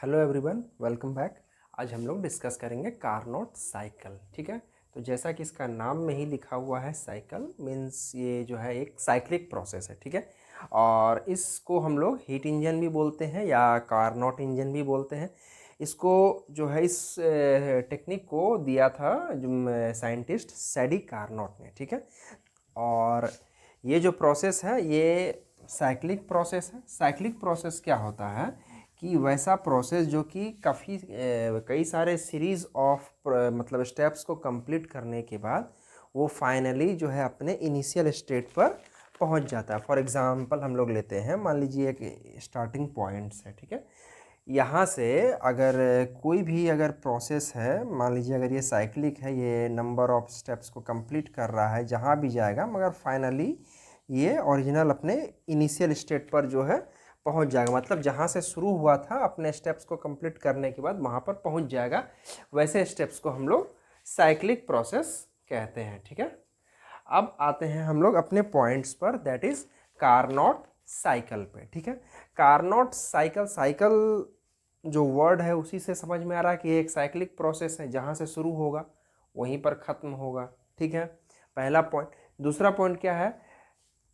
Hello everyone, welcome back. आज हम लोग डिस्कस करेंगे कार्नोट साइकिल। ठीक है, तो जैसा कि इसका नाम में ही लिखा हुआ है, साइकिल मीन्स ये जो है एक साइक्लिक प्रोसेस है। ठीक है, और इसको हम लोग हीट इंजन भी बोलते हैं या कार्नोट इंजन भी बोलते हैं। इसको जो है इस टेक्निक को दिया था जो साइंटिस्ट सैडी कार्नोट ने। ठीक है, और ये जो प्रोसेस है ये साइक्लिक प्रोसेस है। साइक्लिक प्रोसेस क्या होता है कि वैसा प्रोसेस जो कि कई सारे सीरीज़ ऑफ मतलब स्टेप्स को कंप्लीट करने के बाद वो फाइनली जो है अपने इनिशियल स्टेट पर पहुंच जाता है। फॉर एग्जांपल हम लोग लेते हैं, मान लीजिए एक स्टार्टिंग पॉइंट्स है। ठीक है, यहाँ से अगर कोई भी अगर प्रोसेस है, मान लीजिए अगर ये साइक्लिक है, ये नंबर ऑफ स्टेप्स को कंप्लीट कर रहा है जहाँ भी जाएगा, मगर फाइनली ये ओरिजिनल अपने इनिशियल स्टेट पर जो है पहुंच जाएगा। मतलब जहाँ से शुरू हुआ था अपने स्टेप्स को कंप्लीट करने के बाद वहाँ पर पहुंच जाएगा। वैसे स्टेप्स को हम लोग साइक्लिक प्रोसेस कहते हैं। ठीक है, अब आते हैं हम लोग अपने पॉइंट्स पर, दैट इज कार्नोट साइकिल पे। ठीक है, कार्नोट साइकिल, साइकिल जो वर्ड है उसी से समझ में आ रहा है कि एक साइक्लिक प्रोसेस है, जहाँ से शुरू होगा वहीं पर ख़त्म होगा। ठीक है, पहला पॉइंट। दूसरा पॉइंट क्या है,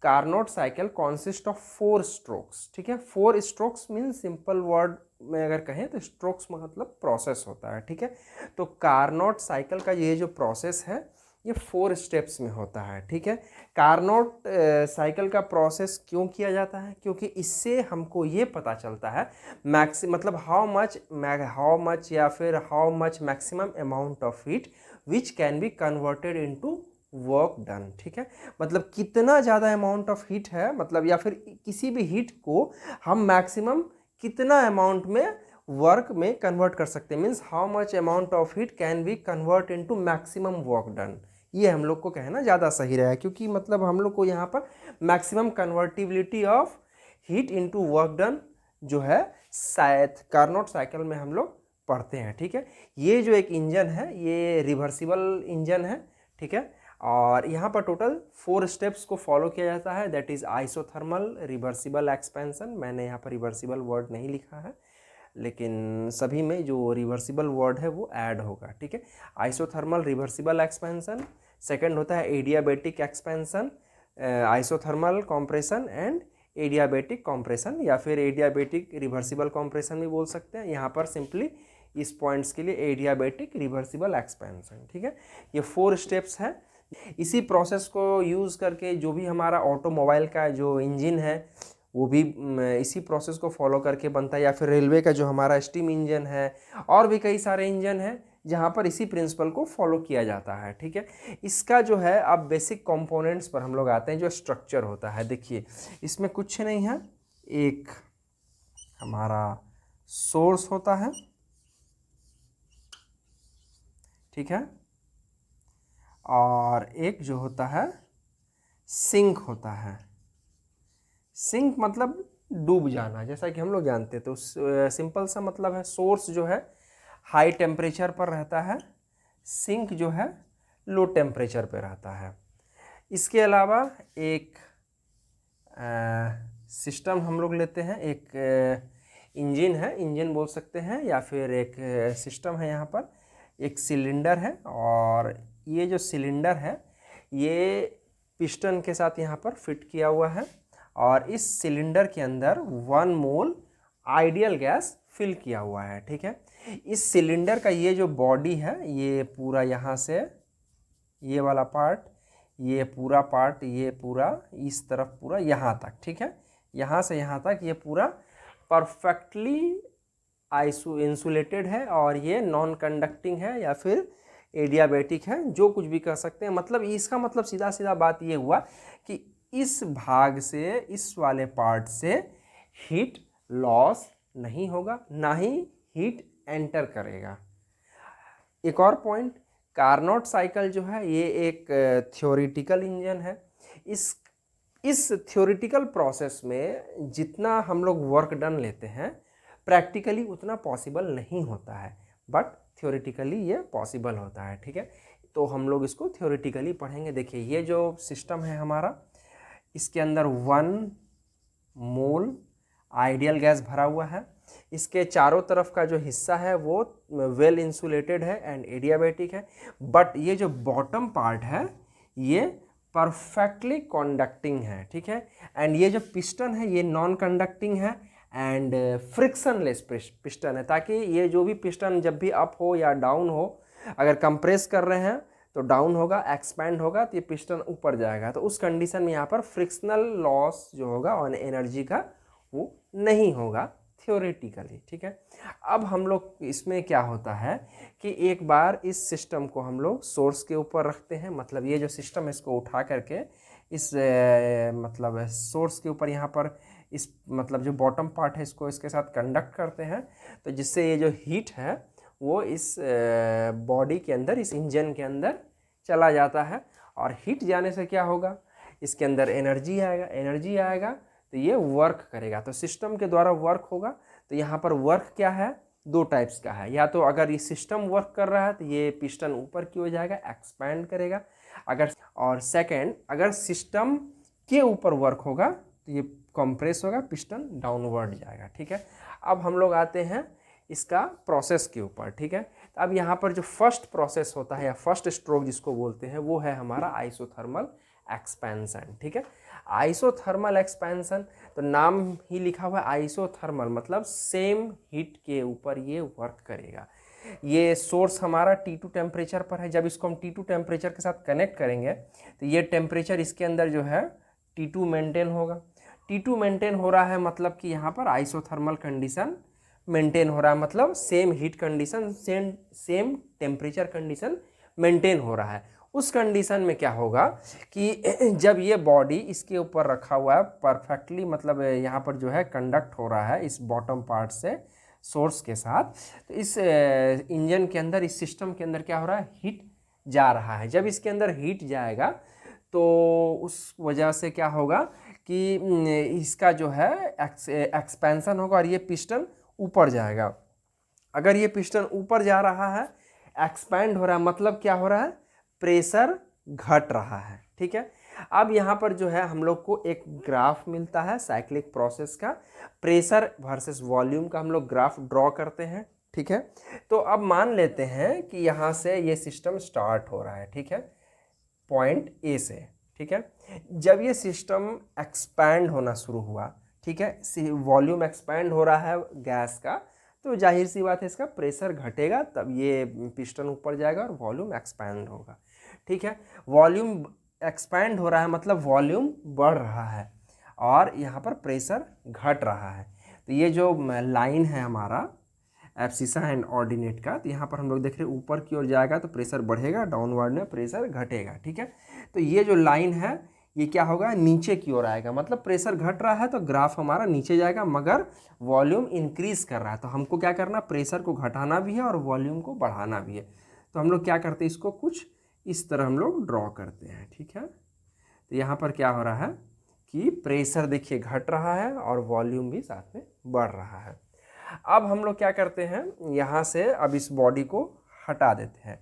Carnot cycle consist of 4 strokes. ठीक है, 4 स्ट्रोक्स मीन सिंपल वर्ड में अगर कहें तो स्ट्रोक्स मतलब प्रोसेस होता है। ठीक है, तो कार्नोट साइकिल का ये जो प्रोसेस है ये 4 स्टेप्स में होता है। ठीक है, कार्नोट साइकिल का प्रोसेस क्यों किया जाता है, क्योंकि इससे हमको ये पता चलता है मतलब हाउ मच या फिर how much maximum amount of heat which can be converted into work done. ठीक है, मतलब कितना ज़्यादा अमाउंट ऑफ हीट है, मतलब या फिर किसी भी हीट को हम मैक्सिमम कितना अमाउंट में वर्क में कन्वर्ट कर सकते हैं, means how much amount of heat can be convert into maximum work done. ये हम लोग को कहना ज़्यादा सही रहेगा, क्योंकि मतलब हम लोग को यहाँ पर maximum convertibility of heat into work done जो है शायद कार्नोट साइकिल में हम लोग पढ़ते हैं। ठीक है, ये जो एक इंजन है ये रिवर्सिबल इंजन है। ठीक है, और यहाँ पर टोटल 4 स्टेप्स को फॉलो किया जाता है, that is isothermal, reversible expansion. मैंने यहाँ पर रिवर्सिबल वर्ड नहीं लिखा है, लेकिन सभी में जो रिवर्सिबल वर्ड है वो ऐड होगा। ठीक है, आइसोथर्मल रिवर्सिबल एक्सपेंशन। सेकंड होता है adiabatic expansion, isothermal compression and adiabatic compression, या फिर एडियाबेटिक रिवर्सिबल कॉम्प्रेशन भी बोल सकते हैं। यहाँ पर सिंपली इस पॉइंट्स के लिए एडियाबेटिक रिवर्सिबल एक्सपेंशन। ठीक है, ये 4 स्टेप्स हैं। इसी प्रोसेस को यूज़ करके जो भी हमारा ऑटोमोबाइल का जो इंजन है वो भी इसी प्रोसेस को फॉलो करके बनता है, या फिर रेलवे का जो हमारा स्टीम इंजन है, और भी कई सारे इंजन हैं जहाँ पर इसी प्रिंसिपल को फॉलो किया जाता है। ठीक है, इसका जो है अब बेसिक कंपोनेंट्स पर हम लोग आते हैं, जो स्ट्रक्चर होता है। देखिए, इसमें कुछ नहीं है, एक हमारा सोर्स होता है। ठीक है, और एक जो होता है सिंक होता है। सिंक मतलब डूब जाना, जैसा कि हम लोग जानते हैं। तो सिंपल सा मतलब है, सोर्स जो है हाई टेम्परेचर पर रहता है, सिंक जो है लो टेम्परेचर पर रहता है। इसके अलावा एक सिस्टम हम लोग लेते हैं, एक इंजन है, इंजन बोल सकते हैं, या फिर एक सिस्टम है। यहाँ पर एक सिलेंडर है, और ये जो सिलेंडर है ये पिस्टन के साथ यहाँ पर फिट किया हुआ है, और इस सिलेंडर के अंदर 1 मोल आइडियल गैस फिल किया हुआ है। ठीक है, इस सिलेंडर का ये जो बॉडी है ये पूरा यहाँ से ये वाला पार्ट, ये पूरा पार्ट, ये पूरा इस तरफ पूरा यहाँ तक। ठीक है, यहाँ से यहाँ तक ये पूरा परफेक्टली इंसुलेटेड है, और ये नॉन कंडक्टिंग है या फिर एडियाबेटिक है, जो कुछ भी कह सकते हैं। मतलब इसका मतलब सीधा सीधा बात ये हुआ कि इस भाग से, इस वाले पार्ट से हीट लॉस नहीं होगा, ना ही हीट एंटर करेगा। एक और पॉइंट, कार्नोट साइकिल जो है ये एक थ्योरेटिकल इंजन है। इस थ्योरेटिकल प्रोसेस में जितना हम लोग वर्क डन लेते हैं, प्रैक्टिकली उतना पॉसिबल नहीं होता है, बट थ्योरेटिकली ये पॉसिबल होता है। ठीक है, तो हम लोग इसको थ्योरेटिकली पढ़ेंगे। देखिए, ये जो सिस्टम है हमारा, इसके अंदर 1 मोल आइडियल गैस भरा हुआ है, इसके चारों तरफ का जो हिस्सा है वो वेल इंसुलेटेड है एंड एडियाबैटिक है, बट ये जो बॉटम पार्ट है ये परफेक्टली कंडक्टिंग है, ठीक है। एंड ये जो पिस्टन है ये नॉन कंडक्टिंग है एंड फ्रिक्शनलेस पिस्टन है, ताकि ये जो भी पिस्टन जब भी अप हो या डाउन हो, अगर कंप्रेस कर रहे हैं तो डाउन होगा, एक्सपैंड होगा तो ये पिस्टन ऊपर जाएगा, तो उस कंडीशन में यहाँ पर फ्रिक्शनल लॉस जो होगा और एनर्जी का वो नहीं होगा थियोरेटिकली, ठीक है। अब हम लोग इसमें क्या होता है कि एक बार इस सिस्टम को हम लोग सोर्स के ऊपर रखते हैं, मतलब ये जो सिस्टम है इसको उठा करके इस मतलब सोर्स के ऊपर यहाँ पर इस मतलब जो बॉटम पार्ट है इसको इसके साथ कंडक्ट करते हैं, तो जिससे ये जो हीट है वो इस बॉडी के अंदर, इस इंजन के अंदर चला जाता है, और हीट जाने से क्या होगा, इसके अंदर एनर्जी आएगा, एनर्जी आएगा तो ये वर्क करेगा, तो सिस्टम के द्वारा वर्क होगा। तो यहाँ पर वर्क क्या है, दो टाइप्स का है, या तो अगर ये सिस्टम वर्क कर रहा है तो ये पिस्टन ऊपर की ओर जाएगा, एक्सपैंड करेगा, अगर और सेकंड अगर सिस्टम के ऊपर वर्क होगा तो ये कंप्रेस होगा, पिस्टन डाउनवर्ड जाएगा, ठीक है। अब हम लोग आते हैं इसका प्रोसेस के ऊपर, ठीक है। तो अब यहाँ पर जो फर्स्ट प्रोसेस होता है या फर्स्ट स्ट्रोक जिसको बोलते हैं वो है हमारा आइसोथर्मल एक्सपेंशन, ठीक है। आइसोथर्मल एक्सपेंशन, तो नाम ही लिखा हुआ है आइसोथर्मल, मतलब सेम हीट के ऊपर ये वर्क करेगा। ये सोर्स हमारा T2 टेम्परेचर पर है, जब इसको हम T2 टेम्परेचर के साथ कनेक्ट करेंगे तो ये टेम्परेचर इसके अंदर जो है T2 मेंटेन होगा। T2 मेंटेन हो रहा है मतलब कि यहाँ पर आइसोथर्मल कंडीशन मेंटेन हो रहा है, मतलब same heat condition, same temperature condition maintain हो रहा है। उस कंडीशन में क्या होगा कि जब ये बॉडी इसके ऊपर रखा हुआ है परफेक्टली, मतलब यहाँ पर जो है कंडक्ट हो रहा है इस बॉटम पार्ट से सोर्स के साथ, तो इस इंजन के अंदर, इस सिस्टम के अंदर क्या हो रहा है, हीट जा रहा है। जब इसके अंदर हीट जाएगा तो उस वजह से क्या होगा कि इसका जो है एक्सपेंशन होगा और ये पिस्टन ऊपर जाएगा। अगर ये पिस्टन ऊपर जा रहा है, एक्सपैंड हो रहा है, मतलब क्या हो रहा है, प्रेशर घट रहा है, ठीक है। अब यहाँ पर जो है हम लोग को एक ग्राफ मिलता है साइक्लिक प्रोसेस का, प्रेशर वर्सेस वॉल्यूम का हम लोग ग्राफ ड्रॉ करते हैं, ठीक है। तो अब मान लेते हैं कि यहाँ से ये सिस्टम स्टार्ट हो रहा है, ठीक है, पॉइंट ए से, ठीक है। जब ये सिस्टम एक्सपैंड होना शुरू हुआ, ठीक है, वॉल्यूम एक्सपैंड हो रहा है गैस का, तो जाहिर सी बात है इसका प्रेशर घटेगा, तब ये पिस्टन ऊपर जाएगा और वॉल्यूम एक्सपैंड होगा, ठीक है। वॉल्यूम एक्सपैंड हो रहा है मतलब वॉल्यूम बढ़ रहा है और यहाँ पर प्रेशर घट रहा है। तो ये जो लाइन है हमारा एब्सिसा एंड ऑर्डिनेट का, तो यहाँ पर हम लोग देख रहे हैं ऊपर की ओर जाएगा तो प्रेशर बढ़ेगा, डाउनवर्ड में प्रेशर घटेगा, ठीक है। तो ये जो लाइन है ये क्या होगा, नीचे की ओर आएगा, मतलब प्रेशर घट रहा है तो ग्राफ हमारा नीचे जाएगा, मगर वॉल्यूम इंक्रीज कर रहा है, तो हमको क्या करना, प्रेशर को घटाना भी है और वॉल्यूम को बढ़ाना भी है। तो हम लोग क्या करते हैं, इसको कुछ इस तरह हम लोग ड्रॉ करते हैं, ठीक है। तो यहाँ पर क्या हो रहा है कि प्रेशर देखिए घट रहा है और वॉल्यूम भी साथ में बढ़ रहा है। अब हम लोग क्या करते हैं, यहाँ से अब इस बॉडी को हटा देते हैं,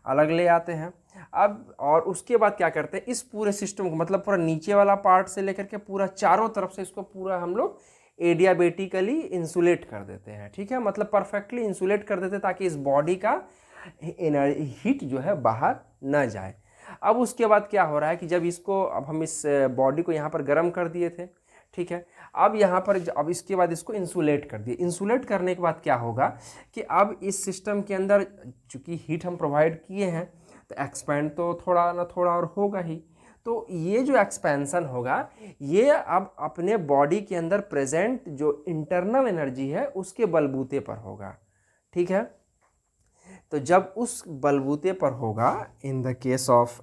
अलग ले आते हैं। अब और उसके बाद क्या करते हैं, इस पूरे सिस्टम को, मतलब पूरा नीचे वाला पार्ट से लेकर के पूरा चारों तरफ से इसको पूरा हम लोग एडियाबेटिकली इंसुलेट कर देते हैं, ठीक है, मतलब परफेक्टली इंसुलेट कर देते हैं ताकि इस बॉडी का हीट जो है बाहर न जाए। अब उसके बाद क्या हो रहा है कि जब इसको, अब हम इस बॉडी को यहाँ पर गर्म कर दिए थे, ठीक है, अब यहाँ पर अब इसके बाद इसको इंसुलेट कर दिए। इंसुलेट करने के बाद क्या होगा कि अब इस सिस्टम के अंदर चूँकि हीट हम प्रोवाइड किए हैं तो एक्सपेंड तो थोड़ा ना थोड़ा और होगा ही, तो ये जो एक्सपेंशन होगा ये अब अपने बॉडी के अंदर प्रेजेंट जो इंटरनल एनर्जी है उसके बलबूते पर होगा, ठीक है। तो जब उस बलबूते पर होगा, इन द केस ऑफ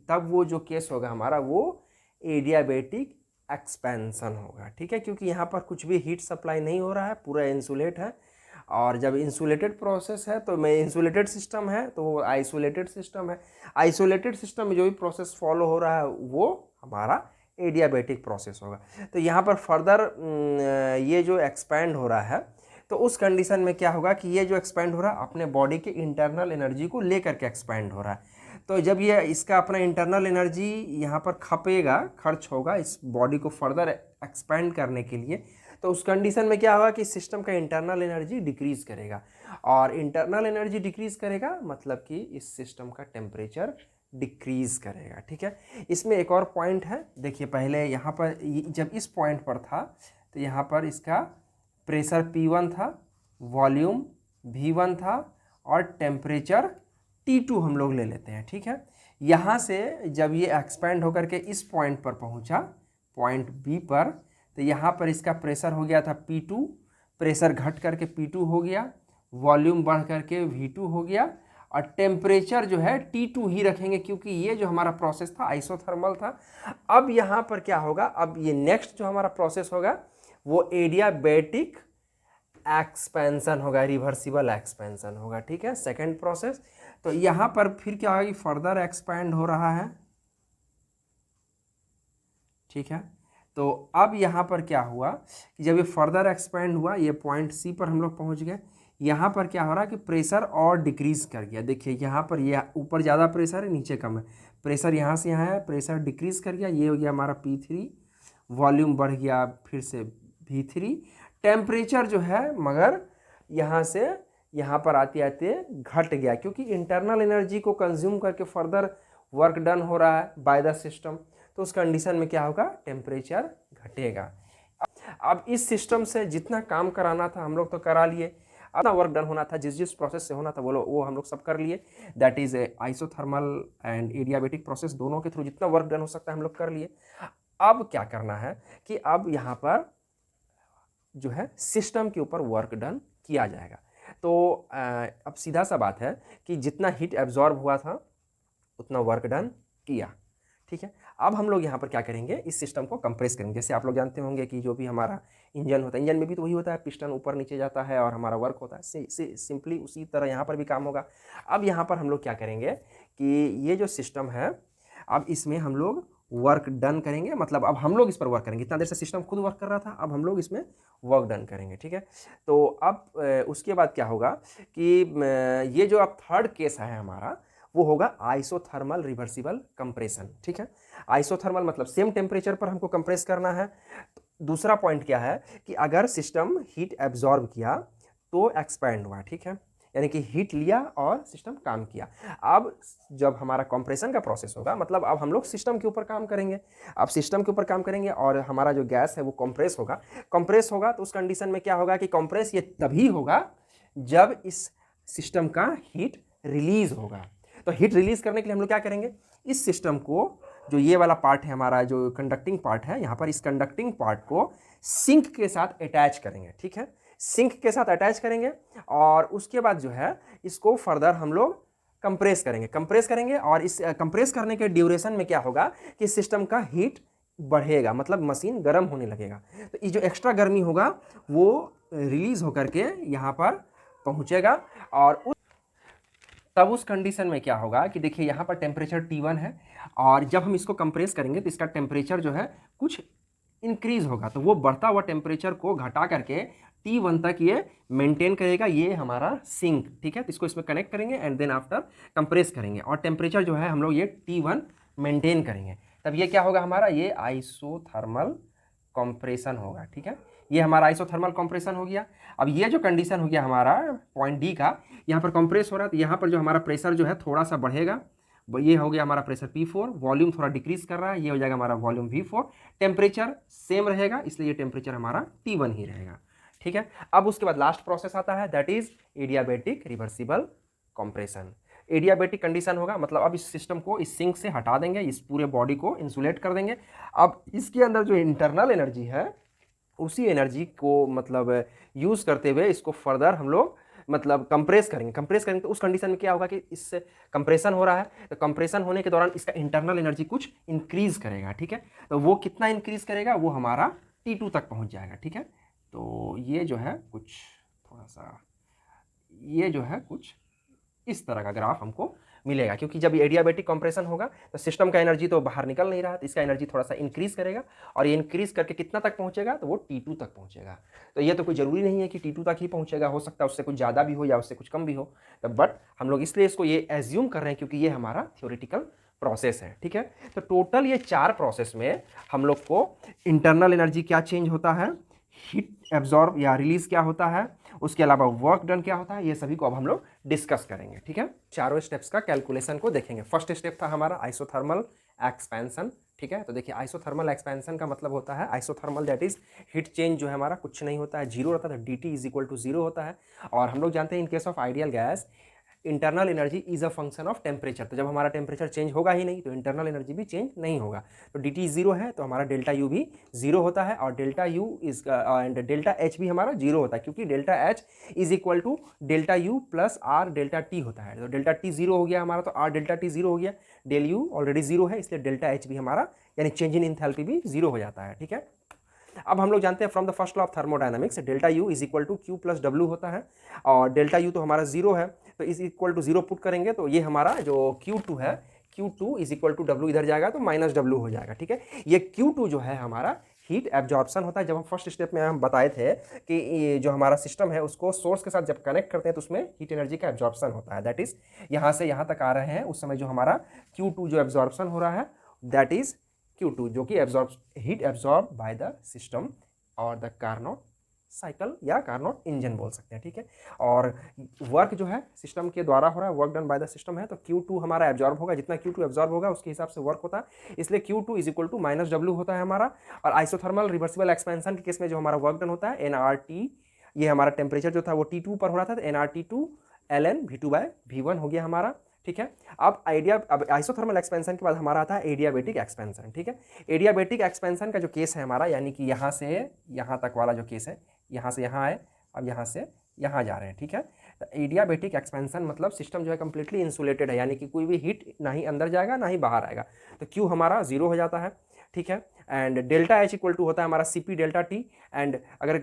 तब वो जो केस होगा हमारा वो एडियाबेटिक एक्सपेंशन होगा, ठीक है, क्योंकि यहाँ पर कुछ भी हीट सप्लाई नहीं हो रहा है, पूरा इंसुलेट है। और जब इंसुलेटेड प्रोसेस है तो मैं इंसुलेटेड सिस्टम है तो वो आइसोलेटेड सिस्टम है। आइसोलेटेड सिस्टम में जो भी प्रोसेस फॉलो हो रहा है वो हमारा एडियाबेटिक प्रोसेस होगा। तो यहाँ पर फर्दर ये जो एक्सपैंड हो रहा है तो उस कंडीशन में क्या होगा कि ये जो एक्सपैंड हो रहा है अपने बॉडी के इंटरनल एनर्जी को लेकर के एक्सपैंड हो रहा है। तो जब ये इसका अपना इंटरनल एनर्जी यहाँ पर खपेगा, खर्च होगा इस बॉडी को फर्दर एक्सपैंड करने के लिए, तो उस कंडीशन में क्या होगा कि सिस्टम का इंटरनल एनर्जी डिक्रीज करेगा, और इंटरनल एनर्जी डिक्रीज करेगा मतलब कि इस सिस्टम का टेम्परेचर डिक्रीज करेगा। ठीक है, इसमें एक और पॉइंट है, देखिए पहले यहाँ पर जब इस पॉइंट पर था तो यहाँ पर इसका प्रेशर P1 था, वॉल्यूम V1 था और टेम्परेचर T2 हम लोग ले लेते हैं। ठीक है, यहाँ से जब ये एक्सपेंड होकर के इस पॉइंट पर पहुँचा, पॉइंट B पर, तो यहाँ पर इसका प्रेशर हो गया था P2, प्रेशर घट करके P2 हो गया, वॉल्यूम बढ़ करके V2 हो गया, और टेम्परेचर जो है T2 ही रखेंगे क्योंकि ये जो हमारा प्रोसेस था आइसोथर्मल था। अब यहाँ पर क्या होगा, अब ये नेक्स्ट जो हमारा प्रोसेस होगा वो एडियाबैटिक एक्सपेंशन होगा, रिवर्सिबल एक्सपेंशन होगा। ठीक है, सेकंड प्रोसेस। तो यहाँ पर फिर क्या होगा कि फर्दर एक्सपैंड हो रहा है। ठीक है, तो अब यहाँ पर क्या हुआ कि जब ये फर्दर एक्सपैंड हुआ, ये पॉइंट सी पर हम लोग पहुँच गए, यहाँ पर क्या हो रहा है कि प्रेशर और डिक्रीज कर गया। देखिए यहाँ पर ये ऊपर ज़्यादा प्रेशर है, नीचे कम है, प्रेशर यहाँ से यहाँ है, प्रेशर डिक्रीज कर गया, ये हो गया हमारा P3, वॉल्यूम बढ़ गया फिर से V3, टेम्परेचर जो है मगर यहाँ से यहाँ पर आते आते घट गया क्योंकि इंटरनल एनर्जी को कंज्यूम करके फर्दर वर्क डन हो रहा है बाय द सिस्टम। तो उस कंडीशन में क्या होगा, टेम्परेचर घटेगा। अब इस सिस्टम से जितना काम कराना था हम लोग तो करा लिए, अपना वर्क डन होना था, जिस जिस प्रोसेस से होना था वो हम लोग सब कर लिए। That is isothermal and adiabatic process, दोनों के थ्रू जितना वर्क डन हो सकता है हम लोग कर लिए। अब क्या करना है कि अब यहाँ पर जो है सिस्टम के ऊपर वर्क डन किया जाएगा। तो अब सीधा सा बात है कि जितना हीट एब्जॉर्ब हुआ था उतना वर्क डन किया। ठीक है, अब हम लोग यहाँ पर क्या करेंगे, इस सिस्टम को कंप्रेस करेंगे। जैसे आप लोग जानते होंगे कि जो भी हमारा इंजन होता है, इंजन में भी तो वही होता है, पिस्टन ऊपर नीचे जाता है और हमारा वर्क होता है, सिंपली उसी तरह यहाँ पर भी काम होगा। अब यहाँ पर हम लोग क्या करेंगे कि ये जो सिस्टम है अब इसमें हम लोग वर्क डन करेंगे, मतलब अब हम लोग इस पर वर्क करेंगे। इतना देर से सिस्टम खुद वर्क कर रहा था, अब हम लोग इसमें वर्क डन करेंगे। ठीक है, तो अब उसके बाद क्या होगा कि ये जो अब थर्ड केस है हमारा वो होगा आइसोथर्मल रिवर्सिबल कंप्रेशन। ठीक है, आइसोथर्मल मतलब सेम टेम्परेचर पर हमको कंप्रेस करना है। दूसरा पॉइंट क्या है कि अगर सिस्टम हीट एब्जॉर्ब किया तो एक्सपैंड हुआ। ठीक है, यानी कि हीट लिया और सिस्टम काम किया। अब जब हमारा कंप्रेशन का प्रोसेस होगा मतलब अब हम लोग सिस्टम के ऊपर काम करेंगे। अब सिस्टम के ऊपर काम करेंगे और हमारा जो गैस है वो कंप्रेस होगा तो उस कंडीशन में क्या होगा कि कंप्रेस ये तभी होगा जब इस सिस्टम का हीट रिलीज होगा। तो हीट रिलीज करने के लिए हम लोग क्या करेंगे, इस सिस्टम को जो ये वाला पार्ट है हमारा जो कंडक्टिंग पार्ट है, यहाँ पर इस कंडक्टिंग पार्ट को सिंक के साथ अटैच करेंगे। ठीक है, सिंक के साथ अटैच करेंगे और उसके बाद जो है इसको फर्दर हम लोग कंप्रेस करेंगे और इस कंप्रेस करने के ड्यूरेशन में क्या होगा कि सिस्टम का हीट बढ़ेगा, मतलब मशीन गर्म होने लगेगा। तो ये जो एक्स्ट्रा गर्मी होगा वो रिलीज होकर के यहाँ पर पहुँचेगा और तब उस कंडीशन में क्या होगा कि देखिए यहाँ पर टेम्परेचर T1 है और जब हम इसको कंप्रेस करेंगे तो इसका टेम्परेचर जो है कुछ इंक्रीज होगा। तो वो बढ़ता हुआ टेम्परेचर को घटा करके T1 तक ये मेंटेन करेगा, ये हमारा सिंक। ठीक है, तो इसको इसमें कनेक्ट करेंगे एंड देन आफ्टर कंप्रेस करेंगे और टेम्परेचर जो है हम लोग ये T1 मेंटेन करेंगे। तब ये क्या होगा हमारा, ये आइसोथर्मल कंप्रेशन होगा। ठीक है, ये हमारा आइसोथर्मल कंप्रेशन हो गया। अब ये जो कंडीशन हो गया हमारा पॉइंट डी का, यहाँ पर कंप्रेस हो रहा है तो यहाँ पर जो हमारा प्रेशर जो है थोड़ा सा बढ़ेगा, ये हो गया हमारा प्रेशर P4, वॉल्यूम थोड़ा डिक्रीज कर रहा है, ये हो जाएगा हमारा वॉल्यूम V4, टेम्परेचर सेम रहेगा इसलिए ये टेम्परेचर हमारा T1 ही रहेगा। ठीक है, अब उसके बाद लास्ट प्रोसेस आता है that is adiabatic reversible compression. Adiabatic condition होगा मतलब अब इस सिस्टम को इस सिंक से हटा देंगे, इस पूरे बॉडी को इंसुलेट कर देंगे। अब इसके अंदर जो इंटरनल एनर्जी है उसी एनर्जी को मतलब यूज़ करते हुए इसको फर्दर हम लोग मतलब कंप्रेस करेंगे। तो उस कंडीशन में क्या होगा कि इससे कंप्रेशन हो रहा है, तो कंप्रेशन होने के दौरान इसका इंटरनल एनर्जी कुछ इंक्रीज करेगा। ठीक है, तो वो कितना इंक्रीज करेगा, वो हमारा T2 तक पहुंच जाएगा। ठीक है, तो ये जो है कुछ थोड़ा सा ये जो है कुछ इस तरह का ग्राफ हमको मिलेगा क्योंकि जब एडियाबैटिक कंप्रेशन होगा तो सिस्टम का एनर्जी तो बाहर निकल नहीं रहा, तो इसका एनर्जी थोड़ा सा इंक्रीज करेगा और ये इंक्रीज करके कितना तक पहुंचेगा, तो वो T2 तक पहुंचेगा। तो ये तो कोई ज़रूरी नहीं है कि T2 तक ही पहुंचेगा, हो सकता है उससे कुछ ज़्यादा भी हो या उससे कुछ कम भी हो, तो बट हम लोग इसलिए इसको ये एज्यूम कर रहे हैं क्योंकि ये हमारा थ्योरेटिकल प्रोसेस है। ठीक है, तो टोटल ये 4 प्रोसेस में हम लोग को इंटरनल एनर्जी क्या चेंज होता है, हीट एब्जॉर्ब या रिलीज क्या होता है, उसके अलावा वर्क डन क्या होता है, ये सभी को अब हम लोग डिस्कस करेंगे। ठीक है, चारों स्टेप्स का कैलकुलेशन को देखेंगे। फर्स्ट स्टेप था हमारा आइसोथर्मल एक्सपेंशन। ठीक है, तो देखिए आइसोथर्मल एक्सपेंशन का मतलब होता है, isothermal that is heat change जो है हमारा कुछ नहीं होता है, जीरो रहता है, तो D T is equal to zero होता है। और हम लोग जानते हैं in case of ideal gas internal energy is a function of temperature. तो जब हमारा टेम्परेचर चेंज होगा ही नहीं तो इंटरनल एनर्जी भी चेंज नहीं होगा। तो डी टी जीरो है तो हमारा डेल्टा यू भी जीरो होता है, और delta U is and delta H भी हमारा जीरो होता है, क्योंकि delta H is equal to delta U plus R delta T होता है। तो डेल्टा टी जीरो हो गया हमारा, तो आर डेल्टा टी जीरो हो गया, डेल यू ऑलरेडी जीरो है, इसलिए डेल्टा एच भी हमारा यानी चेंज इन इंथैल्पी भी जीरो हो जाता है। ठीक है, अब हम लोग जानते हैं from the first law of thermodynamics delta U is equal to Q plus W होता है, और डेल्टा यू तो हमारा जीरो है, तो is equal to zero put करेंगे तो ये हमारा जो Q2 है, Q2 is equal to W इधर जाएगा तो माइनस डब्ल्यू हो जाएगा। ठीक है, ये Q2 जो है हमारा हीट एब्जॉर्प्शन होता है। जब हम फर्स्ट स्टेप में हम बताए थे कि ये जो हमारा सिस्टम है उसको सोर्स के साथ जब कनेक्ट करते हैं तो उसमें हीट एनर्जी का एब्जॉर्प्शन होता है, दैट इज यहाँ से यहाँ तक आ रहे हैं उस समय जो हमारा Q2 जो एब्जॉर्प्शन हो रहा है दैट इज Q2 जो कि heat absorb by the system और द कार्नोट साइकिल या कार्नोट इंजन बोल सकते हैं। ठीक है, और वर्क जो है सिस्टम के द्वारा हो रहा है, work done by the system है, तो Q2 हमारा एब्जॉर्ब होगा, जितना Q2 एब्जॉर्ब होगा उसके हिसाब से वर्क होता है, इसलिए Q2 is equal to minus W होता है हमारा। और आइसोथर्मल रिवर्सिबल एक्सपेंशन के केस में जो हमारा वर्क डन होता है NRT, ये हमारा टेम्परेचर जो था वो T2 पर हो रहा था, तो NRT2 ln V2/V1 हो गया हमारा। ठीक है, अब आइसोथर्मल एक्सपेंशन के बाद हमारा आता है एडियाबेटिक एक्सपेंशन। ठीक है, एडियाबेटिक एक्सपेंशन का जो केस है हमारा, यानी कि यहाँ से यहाँ तक वाला जो केस है, यहाँ से यहाँ आए, अब यहाँ से यहाँ जा रहे हैं। ठीक है, तो एडियाबेटिक एक्सपेंशन मतलब सिस्टम जो है कंप्लीटली इंसुलेटेड है, यानी कि कोई भी हीट ना ही अंदर जाएगा ना ही बाहर आएगा, तो क्यू हमारा जीरो हो जाता है। ठीक है, and delta H equal to होता है हमारा CP डेल्टा टी, एंड अगर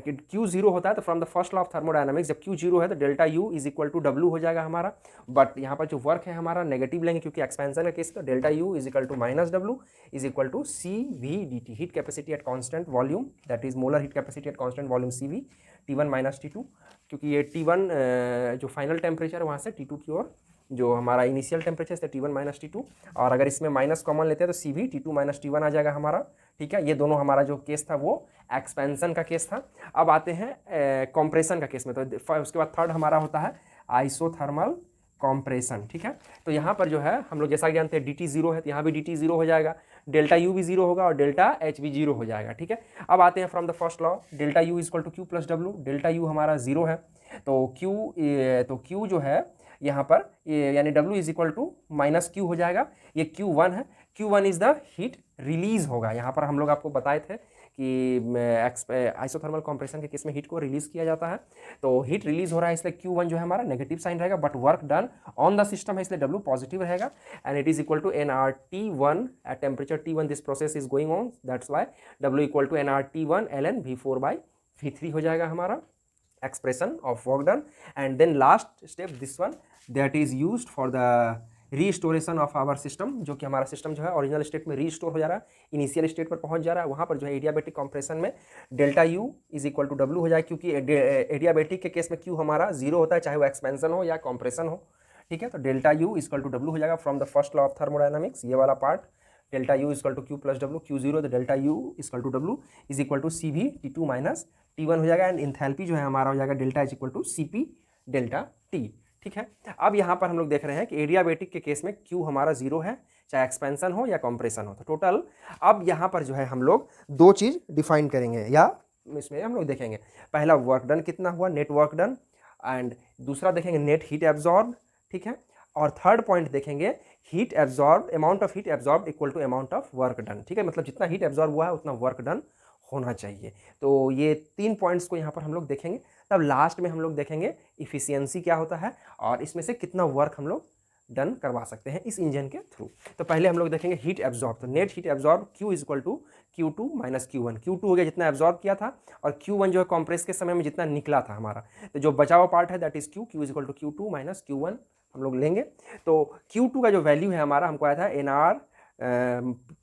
क्यू जीरो होता है तो from the first law of thermodynamics जब क्यू जीरो है तो delta U is equal to W हो जाएगा हमारा। बट यहाँ पर जो वर्क है हमारा नेगेटिव लेंगे क्योंकि एक्सपेंशन का केस, तो delta U is equal to minus W is equal to CV/dt, heat capacity at constant volume, that is molar heat capacity at constant volume CV, T1 minus T2, क्योंकि ये T1 जो final temperature है वहाँ से T2 की ओर जो हमारा initial temperature है T1 माइनस T2, और अगर इसमें माइनस कॉमन लेते हैं तो CV T2 माइनस T1 आ जाएगा हमारा। ठीक है, ये दोनों हमारा जो केस था वो एक्सपेंशन का केस था। अब आते हैं कॉम्प्रेशन का केस में, तो उसके बाद थर्ड हमारा होता है आइसोथर्मल कॉम्प्रेशन। ठीक है, तो यहाँ पर जो है हम लोग जैसा जानते हैं DT जीरो है तो यहाँ भी DT जीरो हो जाएगा, डेल्टा यू भी जीरो होगा और डेल्टा एच भी जीरो हो जाएगा। ठीक है, अब आते हैं from the first law delta U is equal to Q plus W, delta U हमारा जीरो है तो क्यू जो है यहाँ पर यानी W is equal to minus Q हो जाएगा, ये Q1 है, Q1 is the heat release होगा। यहाँ पर हम लोग आपको बताए थे कि आइसोथर्मल कंप्रेशन के केस में हीट को रिलीज किया जाता है, तो हीट रिलीज हो रहा है इसलिए Q1 जो है हमारा नेगेटिव साइन रहेगा, but work done on the system है इसलिए W पॉजिटिव रहेगा, and it is equal to NRT1 at temperature T1 this process is going on, that's why W equal to NRT1 ln V4/V3 हो जाएगा हमारा expression of work done। and then last step this one that is used for the restoration of our system, जो कि हमारा system जो है original state में restore हो जा रहा है, इनिशियल स्टेट पर पहुंच जा रहा है, वहाँ पर जो है एडियाबेटिक कंप्रेशन में delta U is equal to W हो जाए, क्योंकि एडियाबेटिक के केस में क्यू हमारा जीरो होता है चाहे वो एक्सपेंशन हो या कॉम्प्रेशन हो। ठीक है, तो delta U is equal to W हो जाएगा from the first law of thermodynamics, ये वाला part delta U is equal to Q plus W, Q zero तो delta U is equal to W is equal to CV T2 minus T1 हो जाएगा, and enthalpy जो है हमारा हो जाएगा delta is equal to CP delta T। ठीक है, अब यहाँ पर हम लोग देख रहे हैं कि एडियाबेटिक के केस में Q हमारा जीरो है चाहे एक्सपेंशन हो या कॉम्प्रेशन हो, तो टोटल अब यहाँ पर जो है हम लोग दो चीज़ डिफाइन करेंगे या इसमें हम लोग देखेंगे, पहला वर्क डन कितना हुआ, नेट वर्क डन, एंड दूसरा देखेंगे नेट हीट एब्जॉर्ब। ठीक है, और थर्ड पॉइंट देखेंगे heat absorb, amount of heat absorb equal to amount of work done. ठीक है, मतलब जितना हीट एब्जॉर्ब हुआ है उतना वर्क डन होना चाहिए। तो ये तीन पॉइंट्स को यहाँ पर हम लोग देखेंगे, तब लास्ट में हम लोग देखेंगे इफिशियंसी क्या होता है और इसमें से कितना वर्क हम लोग डन करवा सकते हैं इस इंजन के थ्रू। तो पहले हम लोग देखेंगे हीट एब्जॉर्ब, तो net heat absorb Q is equal to Q2 minus Q1, Q2 हो गया जितना एब्जॉर्ब किया था, और Q1 जो है कॉम्प्रेस के समय में जितना निकला था हमारा, तो जो बचा हुआ पार्ट है that is Q is equal to Q2 minus Q1 हम लोग लेंगे। तो Q2 का जो वैल्यू है हमारा हमको आया था NR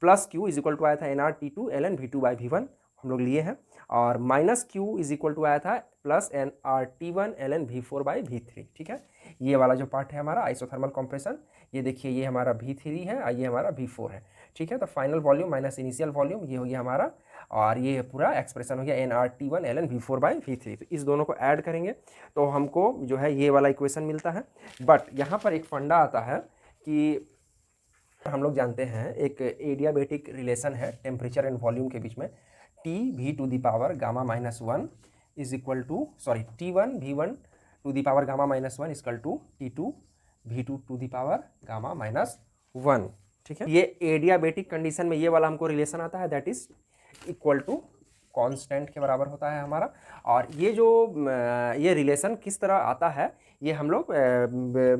plus Q is equal to आया था NRT2 ln V2/V1 हम लोग लिए हैं, और minus Q is equal to आया था प्लस NRT1 ln V4/V3। ठीक है, ये वाला जो पार्ट है हमारा आइसोथर्मल कंप्रेशन, ये देखिए ये हमारा V3 है और ये हमारा V4 है। ठीक है। तो final volume minus initial volume ये हो गया हमारा, और ये पूरा एक्सप्रेशन हो गया nRT1 ln V4/V3। तो इस दोनों को ऐड करेंगे तो हमको जो है ये वाला इक्वेशन मिलता है। बट यहाँ पर एक फंडा आता है कि हम लोग जानते हैं एक एडियाबेटिक रिलेशन है टेम्परेचर एंड वॉल्यूम के बीच में, T(V⁻⁻1 is equal to T1V1(⁻⁻1 equal to T2V2(⁻⁻1। ठीक है। ये एडियाबेटिक कंडीशन में ये वाला हमको रिलेशन आता है, that is equal to constant के बराबर होता है हमारा। और ये जो ये रिलेशन किस तरह आता है ये हम लोग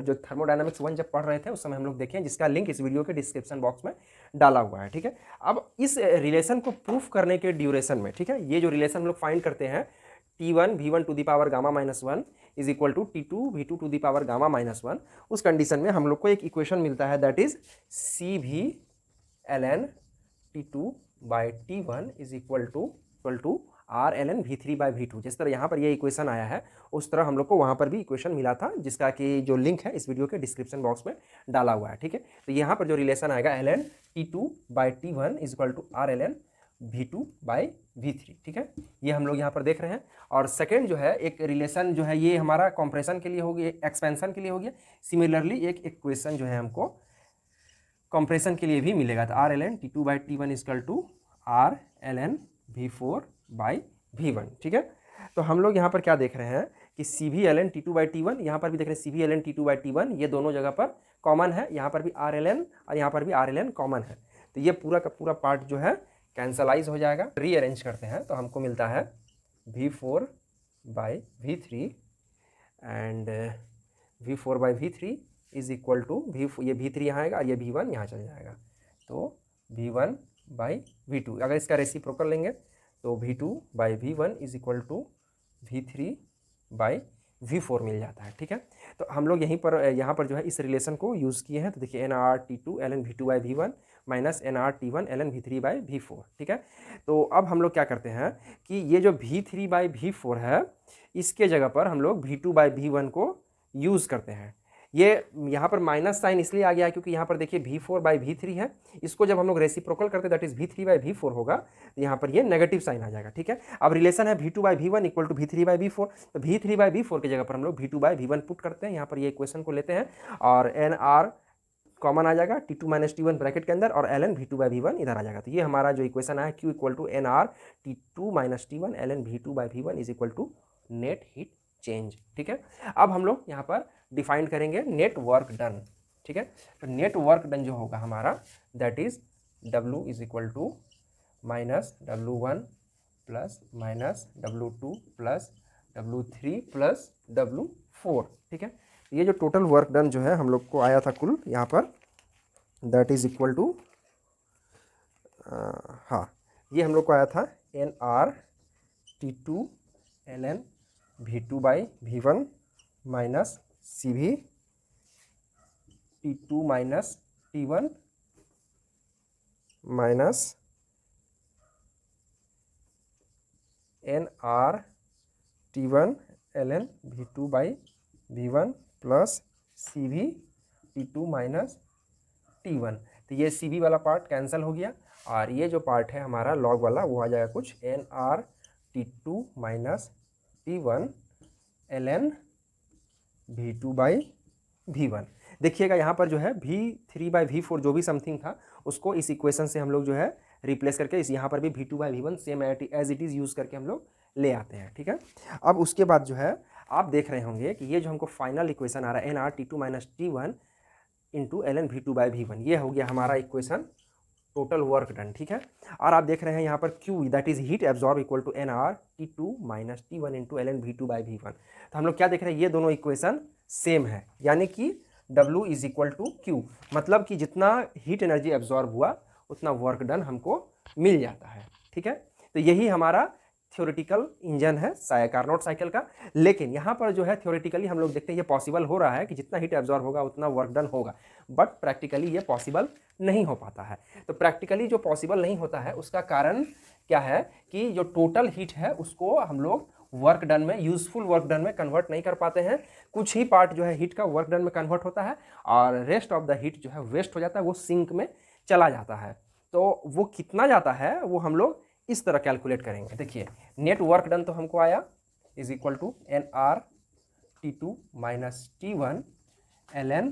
जो थर्मोडायनामिक्स 1 जब पढ़ रहे थे उस समय हम लोग देखें, जिसका लिंक इस वीडियो के डिस्क्रिप्शन बॉक्स में डाला हुआ है। ठीक है। अब इस रिलेशन को प्रूफ करने के ड्यूरेशन में, ठीक है, ये जो रिलेशन हम लोग फाइंड करते हैं T1V1(⁻⁻1 is equal to T2V2(⁻⁻1, उस कंडीशन में हम लोग को एक इक्वेशन मिलता है, that is CV ln T2/T1 is equal to R ln V3/V2। जिस तरह यहाँ पर ये इक्वेशन आया है उस तरह हम लोग को वहाँ पर भी इक्वेशन मिला था, जिसका कि जो लिंक है इस वीडियो के डिस्क्रिप्शन बॉक्स में डाला हुआ है। ठीक है। तो यहाँ पर जो रिलेशन आएगा ln T2/T1 is equal to R ln V2/V3। ठीक है, ये हम लोग यहाँ पर देख रहे हैं। और सेकेंड जो है एक रिलेशन जो है ये हमारा कंप्रेशन के लिए हो गया, एक्सपेंशन के लिए हो गया। सिमिलरली एक इक्वेशन जो है हमको कंप्रेशन के लिए भी मिलेगा, तो R ln T2/T1 is equal to R ln V4/V1। ठीक है। तो हम लोग यहाँ पर क्या देख रहे हैं कि CV ln T2/T1, यहाँ पर भी देख रहे हैं CV ln T2/T1, ये दोनों जगह पर कॉमन है, यहाँ पर भी R ln और यहाँ पर भी R ln कॉमन है। तो ये पूरा का पूरा पार्ट जो है कैंसलाइज हो जाएगा। रीअरेंज करते हैं तो हमको मिलता है V4/V3 and V4/V3 is equal to ये V3 यहाँ आएगा और ये V1 यहाँ चल जाएगा, तो V1/V2। अगर इसका रेसिप्रोकल लेंगे तो V2/V1 is equal to V3/V4 मिल जाता है। ठीक है। तो हम लोग यहाँ पर जो है इस रिलेशन को यूज़ किए हैं। तो देखिए nRT2 ln V2/V1 minus nRT1 ln V3/V4। ठीक है। तो अब हम लोग क्या करते हैं कि ये जो V3/V4 है इसके जगह पर हम लोग V2/V1 को यूज़ करते हैं। ये यहाँ पर माइनस साइन इसलिए आ गया है क्योंकि यहाँ पर देखिए V4/V3 है, इसको जब हम लोग रेसिप्रोकल करते हैं दैट इज V3/V4 होगा, यहाँ पर ये नेगेटिव साइन आ जाएगा। ठीक है। अब रिलेशन है V2/V1 इक्वल टू V3/V4, तो V3/V4 की जगह पर हम लोग V2/V1 पुट करते हैं, यहाँ पर ये इक्वेशन को लेते हैं और nR कॉमन आ जाएगा T2-T1 ब्रैकेट के अंदर और ln V2/V1 इधर आ जाएगा। तो ये हमारा जो इक्वेशन है Q equal to nR T2-T1 ln V2/V1 is equal to net heat change. ठीक है। अब हम लोग यहाँ पर डिफाइन करेंगे नेट वर्क डन। ठीक है। तो नेट वर्क डन जो होगा हमारा that is W is equal to minus W1 plus minus W2 plus W3 plus W4। ठीक है। ये जो टोटल वर्क डन जो है हम लोग को आया था कुल यहाँ पर दैट इज इक्वल टू हाँ ये हम लोग को आया था nRT2 ln V2/V1 minus CV T2-T1 minus nRT1 ln V2/V1 plus CV T2-T1। तो ये CV वाला पार्ट कैंसिल हो गया और ये जो पार्ट है हमारा लॉग वाला वो आ जाएगा कुछ nRT2-T1 ln V2/V1। देखिएगा यहाँ पर जो है V3/V4 जो भी समथिंग था उसको इस इक्वेशन से हम लोग जो है रिप्लेस करके इस यहाँ पर भी V2/V1 same as it is use करके हम लोग ले आते हैं। ठीक है। अब उसके बाद जो है आप देख रहे होंगे कि ये जो हमको फाइनल इक्वेशन आ रहा है nRT2-T1 इंटू ln V2/V1, ये हो गया हमारा इक्वेशन टोटल वर्क डन। ठीक है। और आप देख रहे हैं यहाँ पर Q that is heat absorb equal to nRT2-T1 into ln V2/V1। तो हम लोग क्या देख रहे हैं ये दोनों इक्वेशन सेम है, यानी कि W is equal to Q, मतलब कि जितना हीट एनर्जी एब्जॉर्ब हुआ उतना वर्क डन हमको मिल जाता है। ठीक है। तो यही हमारा थ्योरेटिकल इंजन है कार्नोट साइकिल का। लेकिन यहाँ पर जो है थ्योरेटिकली हम लोग देखते हैं ये पॉसिबल हो रहा है कि जितना हीट एब्जॉर्ब होगा उतना वर्क डन होगा, बट प्रैक्टिकली ये पॉसिबल नहीं हो पाता है। तो प्रैक्टिकली जो पॉसिबल नहीं होता है उसका कारण क्या है कि जो टोटल हीट है उसको हम लोग वर्क डन में, यूजफुल वर्क डन में कन्वर्ट नहीं कर पाते हैं। कुछ ही पार्ट जो है हीट का वर्क डन में कन्वर्ट होता है और रेस्ट ऑफ द हीट जो है वेस्ट हो जाता है, वो सिंक में चला जाता है। तो वो कितना जाता है वो हम लोग इस तरह कैलकुलेट करेंगे। देखिए नेट वर्क डन तो हमको आया is equal to NR T2 minus T1 ln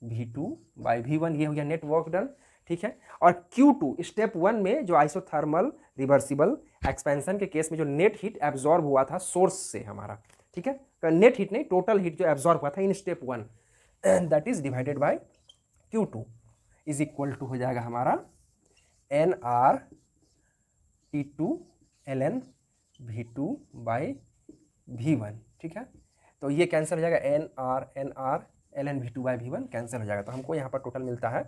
V2 by V1, ये हो गया नेट वर्क डन, ठीक है। और Q2 स्टेप 1 में जो आइसोथर्मल रिवर्सिबल एक्सपेंशन के केस में जो नेट हीट एब्जॉर्ब हुआ था सोर्स से हमारा, ठीक है, नेट हीट नहीं, टोटल हीट जो एब्जॉर्ब हुआ था in step 1 that is divided by Q2 is equal to हो जाएगा हमारा NR T2 ln V2 by V1, ठीक है। तो ये कैंसिल हो जाएगा, NR ln V2 by V1 cancel हो जाएगा। तो हमको यहाँ पर टोटल मिलता है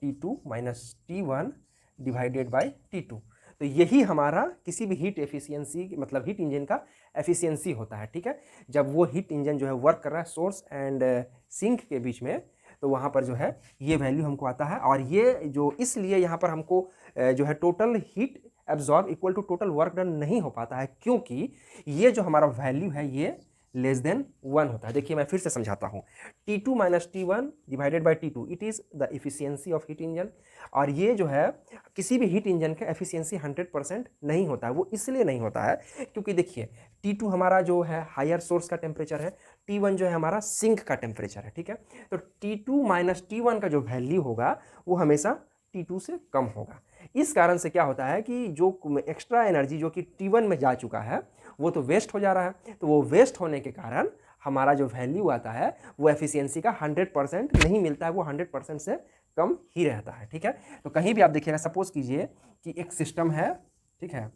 T2 minus T1 divided by T2। तो यही हमारा किसी भी हीट एफिशिएंसी मतलब हीट इंजन का एफिशिएंसी होता है, ठीक है। जब वो हीट इंजन जो है वर्क कर रहा है सोर्स एंड सिंक के बीच में, तो वहाँ पर जो है ये वैल्यू हमको आता है। और ये जो इसलिए यहाँ पर हमको जो है total heat absorb equal to total work done नहीं हो पाता है, क्योंकि ये जो हमारा वैल्यू है ये लेस देन 1 होता है। देखिए मैं फिर से समझाता हूँ, T2 minus T1 divided by T2 it is the efficiency of heat engine. और ये जो है किसी भी हीट इंजन का एफिशिएंसी 100% नहीं होता है। वो इसलिए नहीं होता है क्योंकि देखिए T2 हमारा जो है हायर सोर्स का टेम्परेचर है, T1 जो है हमारा सिंक का टेम्परेचर है, ठीक है। तो T2 माइनस T1 का जो वैल्यू होगा वो हमेशा T2 से कम होगा। इस कारण से क्या होता है कि जो एक्स्ट्रा एनर्जी जो कि T1 में जा चुका है वो तो वेस्ट हो जा रहा है। तो वो वेस्ट होने के कारण हमारा जो वैल्यू आता है वो एफिशिएंसी का 100% नहीं मिलता है, वो 100% से कम ही रहता है, ठीक है। तो कहीं भी आप देखिएगा, सपोज कीजिए कि एक सिस्टम है, ठीक है,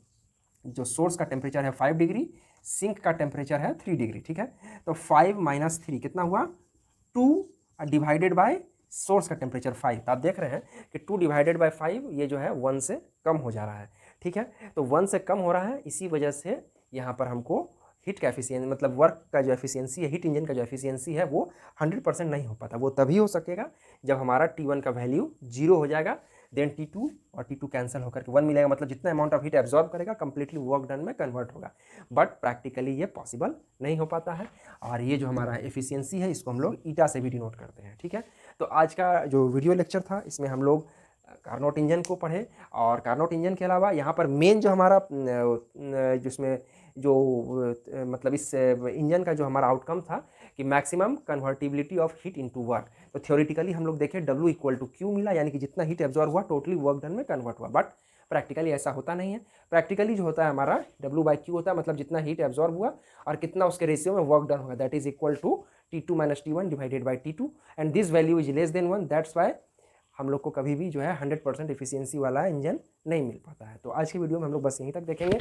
जो सोर्स का टेम्परेचर है 5 डिग्री, सिंक का टेम्परेचर है 3 डिग्री, ठीक है। तो 5 माइनस 3 कितना हुआ 2 डिवाइडेड बाय सोर्स का टेम्परेचर 5। तो आप देख रहे हैं कि 2 डिवाइडेड बाय 5 ये जो है 1 से कम हो जा रहा है, ठीक है। तो 1 से कम हो रहा है, इसी वजह से यहाँ पर हमको हीट का एफिशिएंसी मतलब वर्क का जो एफिशिएंसी है, हीट इंजन का जो एफिशिएंसी है वो 100% नहीं हो पाता। वो तभी हो सकेगा जब हमारा T1 का वैल्यू 0 हो जाएगा, देन T2 और T2 कैंसिल होकर के 1 मिलेगा, मतलब जितना अमाउंट ऑफ हीट एब्जॉर्ब करेगा कंप्लीटली वर्क डन में कन्वर्ट होगा। बट प्रैक्टिकली ये पॉसिबल नहीं हो पाता है। और ये जो हमारा एफिशिएंसी है इसको हम लोग ईटा से भी डिनोट करते हैं, ठीक है। तो आज का जो वीडियो लेक्चर था इसमें हम लोग कार्नोट इंजन को पढ़े, और कार्नोट इंजन के अलावा यहाँ पर मेन जो हमारा जिसमें जो मतलब इस इंजन का जो हमारा आउटकम था कि maximum convertibility of heat into work. तो थ्योरेटिकली हम लोग देखें W इक्वल टू Q मिला, यानी कि जितना हीट एब्जॉर्ब हुआ टोटली वर्क डन में कन्वर्ट हुआ। बट प्रैक्टिकली ऐसा होता नहीं है। प्रैक्टिकली जो होता है हमारा W/Q होता है, मतलब जितना हीट एब्जॉर्ब हुआ और कितना उसके रेशियो में वर्क डन होगा, that is equal to T2 minus T1 divided by T2 and this value is less than 1। That's why हम लोग को कभी भी जो है 100% एफिशिएंसी वाला इंजन नहीं मिल पाता है। तो आज की वीडियो में हम लोग बस यहीं तक देखेंगे।